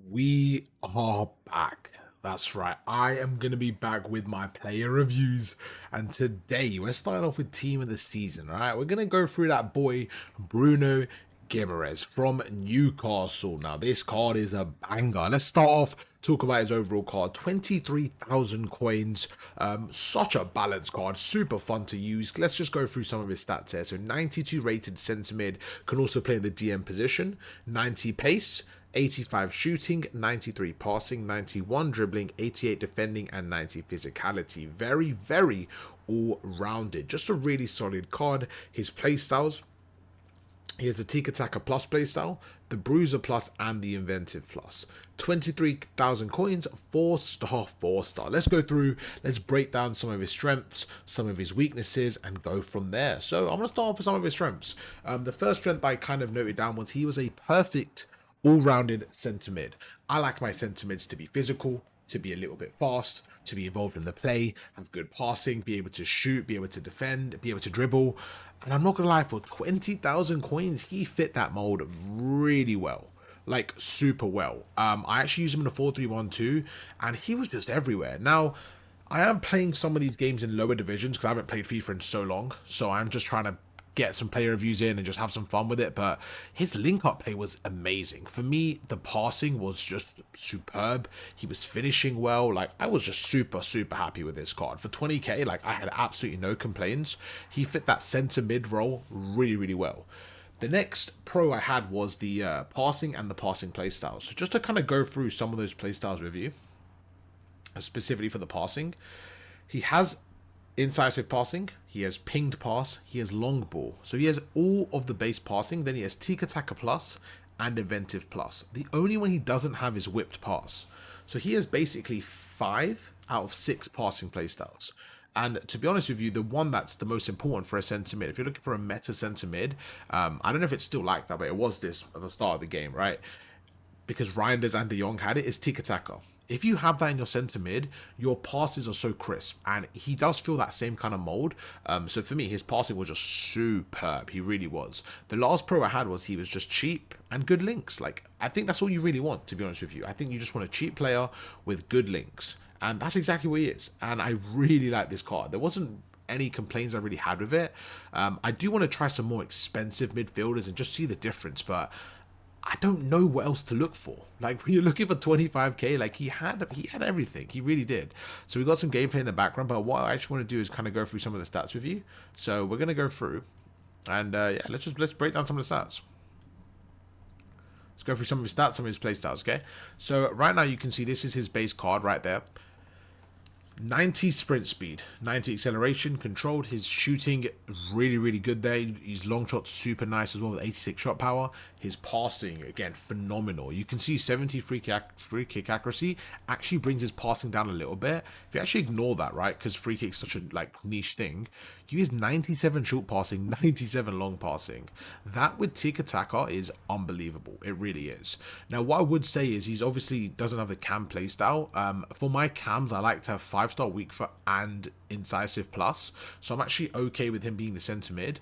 We are back. That's right. I am going to be back with my player reviews. And today we're starting off with team of the season. All right. We're going to go through that boy, Bruno Guimaraes from Newcastle. Now, this card is a banger. Let's start off, talk about his overall card. 23,000 coins. Such a balanced card. Super fun to use. Let's just go through some of his stats here. So 92 rated centre mid. Can also play in the DM position. 90 pace. 85 shooting, 93 passing, 91 dribbling, 88 defending, and 90 physicality. Very, very all-rounded. Just a really solid card. His playstyles, he has a Tiki Taka Plus playstyle, the Bruiser Plus, and the Inventive Plus. 23,000 coins, 4-star, 4-star. Let's go through, let's break down some of his strengths, some of his weaknesses, and go from there. So I'm going to start off with some of his strengths. The first strength I kind of noted down was he was a perfect all-rounded centre mid. I like my centre mids to be physical, to be a little bit fast, to be involved in the play, have good passing, be able to shoot, be able to defend, be able to dribble. And I'm not gonna lie, for 20,000 coins, he fit that mold really well. Like, super well. I actually used him in a 4-3-1-2, and he was just everywhere. Now, I am playing some of these games in lower divisions because I haven't played FIFA in so long, so I'm just trying to get some player reviews in and just have some fun with it. But his link up play was amazing. For me, the passing was just superb. He was finishing well. Like, I was just super happy with this card. For 20k, like, I had absolutely no complaints. He fit that center mid role really well. The next pro I had was the passing and the passing playstyles. So just to kind of go through some of those playstyles with you, specifically for the passing, he has incisive passing, he has pinged pass, he has long ball. So he has all of the base passing, then he has Tiki Taka Plus and Inventive Plus. The only one he doesn't have is whipped pass. So he has basically 5 out of 6 passing playstyles. And to be honest with you, the one that's the most important for a centre mid, if you're looking for a meta centre mid, I don't know if it's still like that, but it was this at the start of the game, right? Because Reinders and De Jong had it, is Tiki Taka. If you have that in your centre mid, your passes are so crisp, and he does feel that same kind of mold. So for me, his passing was just superb. He really was. The last pro I had was he was just cheap and good links. Like, I think that's all you really want, to be honest with you. I think you just want a cheap player with good links, and that's exactly what he is. And I really like this card. There wasn't any complaints I really had with it. I do want to try some more expensive midfielders and just see the difference, but I don't know what else to look for. Like, when you're looking for 25k, like, he had everything. He really did. So we got some gameplay in the background, but what I actually want to do is kind of go through some of the stats with you. So we're going to go through, and yeah, let's break down some of the stats. Let's go through some of his stats, some of his playstyles, okay? So right now you can see this is his base card right there. 90 sprint speed, 90 acceleration, controlled. His shooting really good there. His long shot super nice as well with 86 shot power. His passing, again, phenomenal. You can see 70 free kick accuracy actually brings his passing down a little bit. If you actually ignore that, right, because free kick's such a like niche thing, you use 97 short passing, 97 long passing. That with Tiki Taka is unbelievable. It really is. Now, what I would say is he's obviously doesn't have the cam playstyle. For my cams, I like to have 5-star weak foot and incisive plus. So I'm actually okay with him being the centre mid.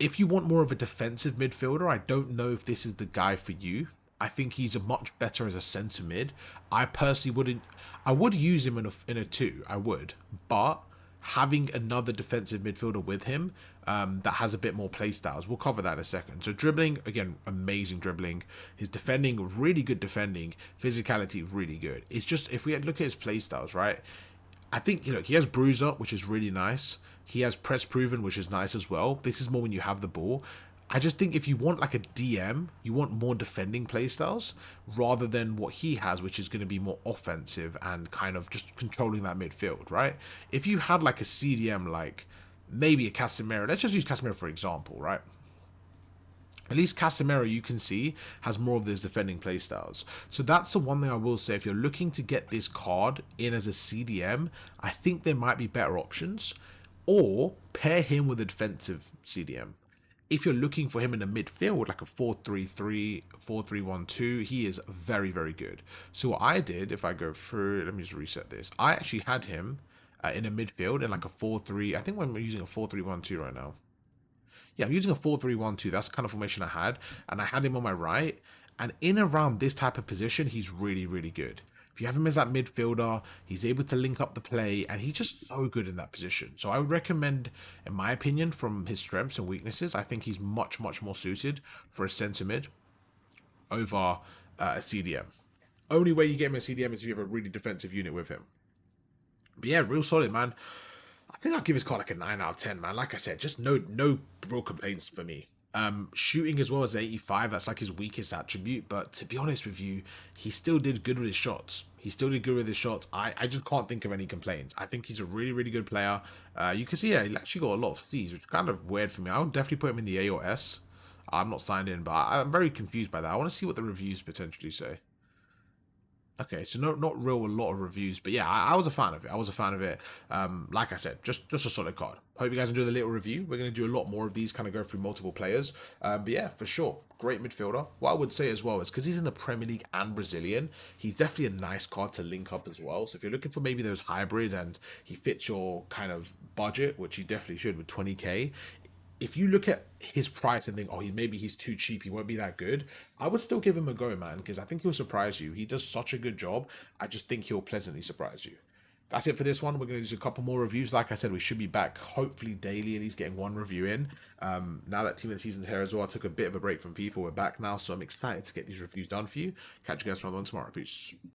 If you want more of a defensive midfielder, I don't know if this is the guy for you. I think he's a much better as a centre mid. I personally wouldn't. I would use him in a 2. I would, but having another defensive midfielder with him that has a bit more play styles. We'll cover that in a second. So dribbling, again, amazing dribbling. His defending, really good defending. Physicality, really good. It's just, if we look at his play styles, right? I think, you know, he has Bruiser, which is really nice. He has Press Proven, which is nice as well. This is more when you have the ball. I just think if you want like a DM, you want more defending playstyles rather than what he has, which is going to be more offensive and kind of just controlling that midfield, right? If you had like a CDM, like maybe a Casemiro, let's just use Casemiro for example, right? At least Casemiro, you can see, has more of those defending playstyles. So that's the one thing I will say. If you're looking to get this card in as a CDM, I think there might be better options. Or pair him with a defensive CDM. If you're looking for him in a midfield, like a 4-3-3, 4-3-1-2, he is very good. So what I did, if I go through, let me just reset this. I actually had him in a midfield in like a 4-3. I think I'm using a 4-3-1-2 right now. Yeah, I'm using a 4-3-1-2. That's the kind of formation I had. And I had him on my right. And in around this type of position, he's really, really good. If you have him as that midfielder, he's able to link up the play, and he's just so good in that position. So I would recommend, in my opinion, from his strengths and weaknesses, I think he's much, much more suited for a centre mid over a CDM. Only way you get him a CDM is if you have a really defensive unit with him. But yeah, real solid, man. I think I'll give his card like a 9 out of 10, man. Like I said, just no real complaints for me. Shooting as well as 85, that's like his weakest attribute. But to be honest with you, he still did good with his shots. He still did good with his shots. I just can't think of any complaints. I think he's a really, really good player. You can see, yeah, he actually got a lot of C's, which is kind of weird for me. I would definitely put him in the A or S. I'm not signed in, but I'm very confused by that. I want to see what the reviews potentially say. Okay, so not real a lot of reviews, but yeah, I was a fan of it. I was a fan of it. Like I said, just a solid card. Hope you guys enjoy the little review. We're going to do a lot more of these, kind of go through multiple players. But yeah, for sure, great midfielder. What I would say as well is because he's in the Premier League and Brazilian, he's definitely a nice card to link up as well. So if you're looking for maybe those hybrid and he fits your kind of budget, which he definitely should with 20k, if you look at his price and think, oh, maybe he's too cheap, he won't be that good, I would still give him a go, man, because I think he'll surprise you. He does such a good job. I just think he'll pleasantly surprise you. That's it for this one. We're going to do a couple more reviews. Like I said, we should be back hopefully daily, at least getting one review in. Now that Team of the Season's here as well, I took a bit of a break from FIFA. We're back now, so I'm excited to get these reviews done for you. Catch you guys for another one tomorrow. Peace.